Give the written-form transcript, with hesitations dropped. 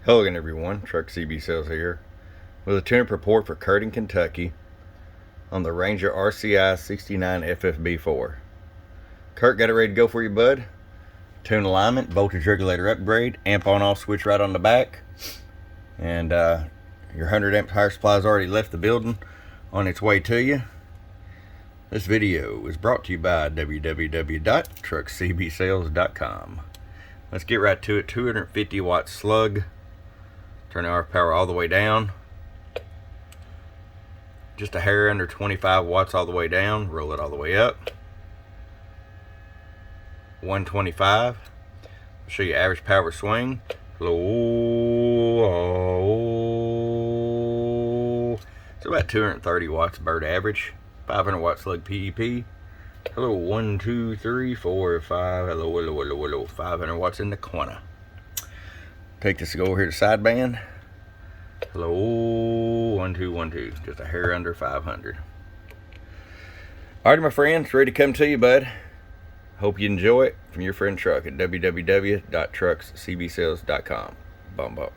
Hello again, everyone. Truck CB Sales here with a tune-up report for Curtin, Kentucky on the Ranger RCI-69FFB4. Kurt, got it ready to go for you, bud? Tune alignment, voltage regulator upgrade, amp on-off switch right on the back, and your 100 amp power supply has already left the building on its way to you. This video is brought to you by www.truckcbsales.com. Let's get right to it. 250 watt slug. Turn the RF power all the way down. Just a hair under 25 watts all the way down. Roll it all the way up. 125. Show you average power swing. Low. It's about 230 watts bird average. 500 watt slug PEP. Hello, 1, 2, 3, 4, 5. Hello, hello, hello, hello. 500 watts in the corner. Take this to go over here to sideband. Hello, 1, 2, 1, 2. Just a hair under 500. Alright, my friends, ready to come to you, bud. Hope you enjoy it from your friend Truck at www.truckscbsales.com. Bum bum.